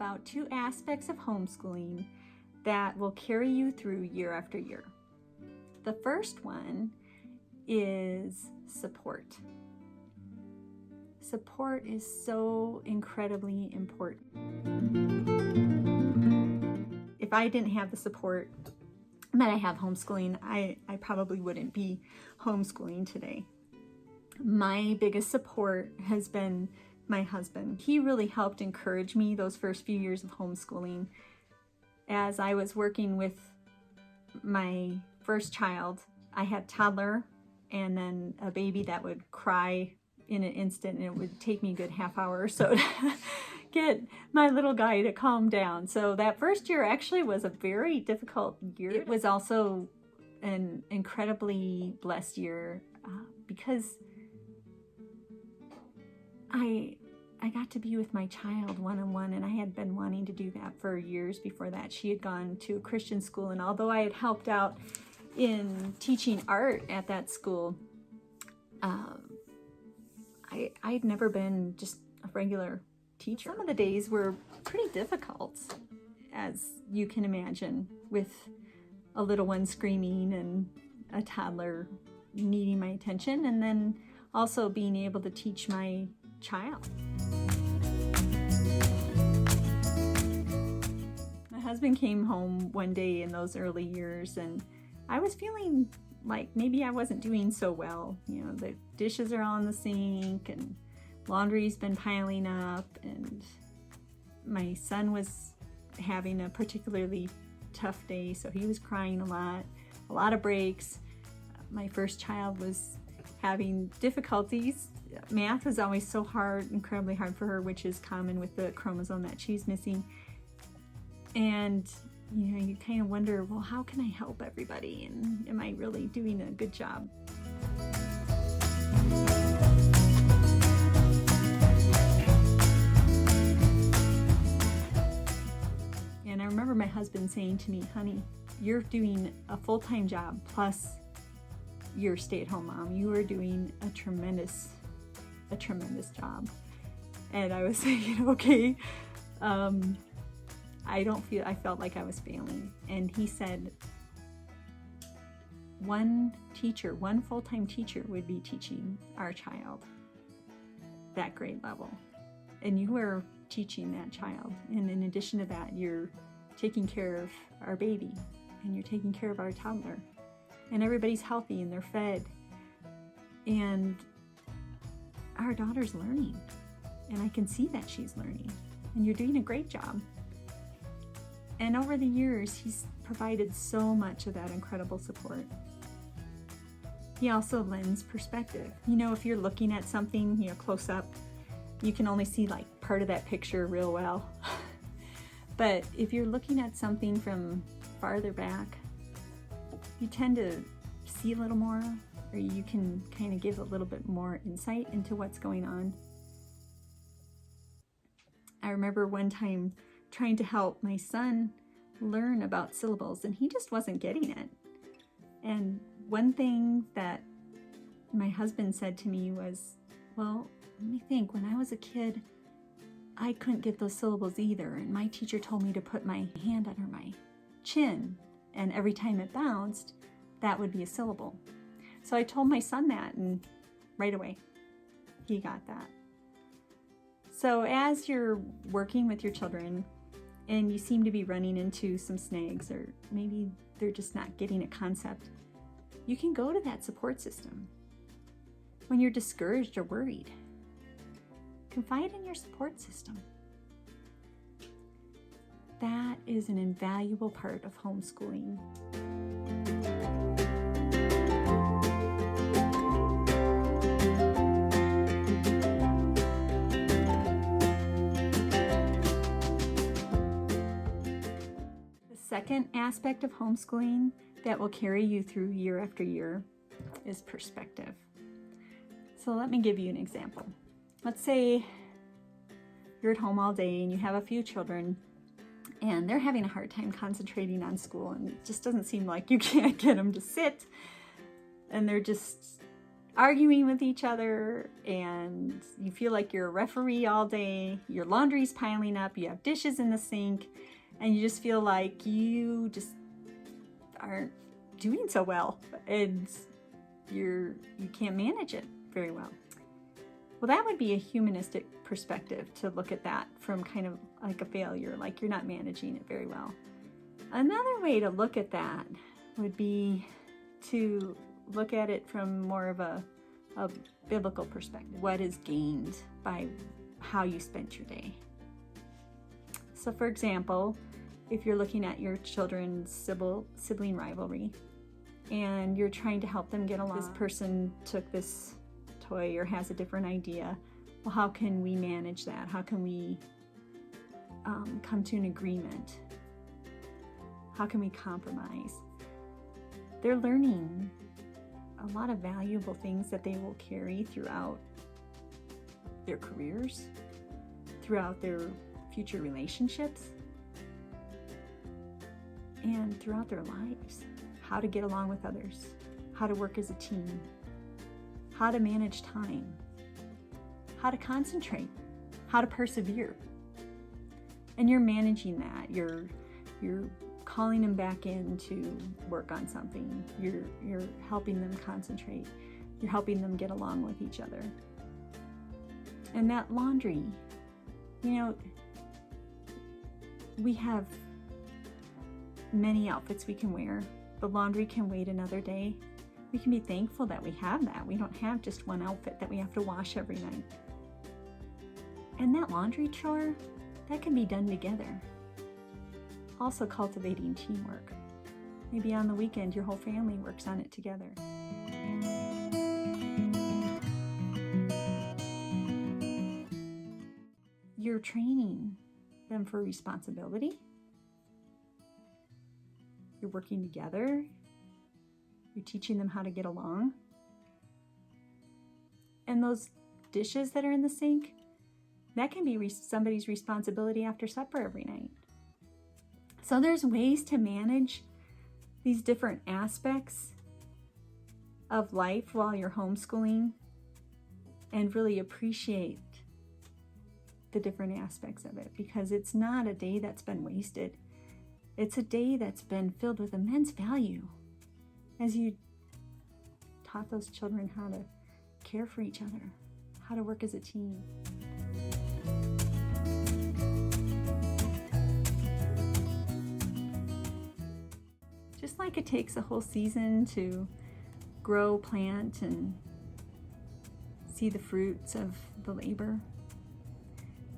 about 2 aspects of homeschooling that will carry you through year after year. The first one is support. Support is so incredibly important. If I didn't have the support that I have homeschooling, I probably wouldn't be homeschooling today. My biggest support has been my husband. He really helped encourage me those first few years of homeschooling. As I was working with my first child, I had toddler and then a baby that would cry in an instant, and it would take me a good half hour or so to get my little guy to calm down. So that first year actually was a very difficult year. It was also an incredibly blessed year because I got to be with my child one-on-one, and I had been wanting to do that for years before that. She had gone to a Christian school, and although I had helped out in teaching art at that school, I'd never been just a regular teacher. Some of the days were pretty difficult, as you can imagine, with a little one screaming and a toddler needing my attention, and then also being able to teach my child. My husband came home one day in those early years, and I was feeling like maybe I wasn't doing so well. You know, the dishes are all in the sink and laundry's been piling up, and my son was having a particularly tough day, so he was crying a lot of breaks. My first child was having difficulties. Math was always so hard, incredibly hard for her, which is common with the chromosome that she's missing. And you know, you kind of wonder, well, how can I help everybody? And am I really doing a good job? And I remember my husband saying to me, honey, you're doing a full-time job plus you're a stay-at-home mom. You are doing a tremendous job. And I was saying, okay, I felt like I was failing. And he said, one full-time teacher would be teaching our child that grade level. And you are teaching that child. And in addition to that, you're taking care of our baby, and you're taking care of our toddler. And everybody's healthy and they're fed. And our daughter's learning. And I can see that she's learning. And you're doing a great job. And over the years, he's provided so much of that incredible support. He also lends perspective. You know, if you're looking at something, you know, close up, you can only see like part of that picture real well. But if you're looking at something from farther back, you tend to see a little more, or you can kind of give a little bit more insight into what's going on. I remember one time trying to help my son learn about syllables, and he just wasn't getting it. And one thing that my husband said to me was, well, let me think, when I was a kid, I couldn't get those syllables either, and my teacher told me to put my hand under my chin, and every time it bounced, that would be a syllable. So I told my son that, and right away, he got that. So as you're working with your children and you seem to be running into some snags, or maybe they're just not getting a concept, you can go to that support system. When you're discouraged or worried, confide in your support system. That is an invaluable part of homeschooling. Second aspect of homeschooling that will carry you through year after year is perspective. So let me give you an example. Let's say you're at home all day and you have a few children and they're having a hard time concentrating on school, and it just doesn't seem like you can't get them to sit, and they're just arguing with each other, and you feel like you're a referee all day. Your laundry's piling up, you have dishes in the sink, and you just feel like you just aren't doing so well, and you can't manage it very well. Well, that would be a humanistic perspective, to look at that from kind of like a failure, like you're not managing it very well. Another way to look at that would be to look at it from more of a biblical perspective. What is gained by how you spent your day? So for example, if you're looking at your children's sibling rivalry and you're trying to help them get along, this person took this toy or has a different idea, well, how can we manage that? How can we come to an agreement? How can we compromise? They're learning a lot of valuable things that they will carry throughout their careers, throughout their future relationships, and throughout their lives. How to get along with others, how to work as a team, how to manage time, how to concentrate, how to persevere. And you're managing that. You're calling them back in to work on something. You're helping them concentrate. You're helping them get along with each other. And that laundry, we have many outfits we can wear. The laundry can wait another day. We can be thankful that we have that. We don't have just one outfit that we have to wash every night. And that laundry chore, that can be done together. Also cultivating teamwork. Maybe on the weekend your whole family works on it together. You're training them for responsibility. You're working together. You're teaching them how to get along. And those dishes that are in the sink, that can be somebody's responsibility after supper every night. So there's ways to manage these different aspects of life while you're homeschooling and really appreciate the different aspects of it, because it's not a day that's been wasted. It's a day that's been filled with immense value as you taught those children how to care for each other, how to work as a team. Just like it takes a whole season to grow, plant, and see the fruits of the labor,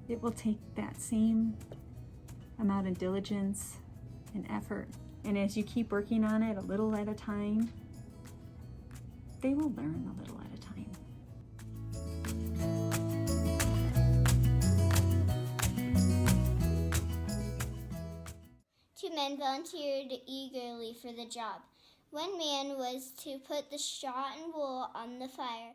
it will take that same amount of diligence and effort. And as you keep working on it a little at a time, they will learn a little at a time. Two men volunteered eagerly for the job. One man was to put the straw and wool on the fire.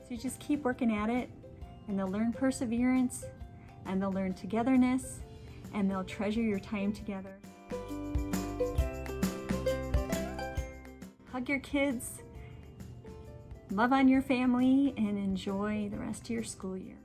So you just keep working at it, and they'll learn perseverance, and they'll learn togetherness, and they'll treasure your time together. Hug your kids, love on your family, and enjoy the rest of your school year.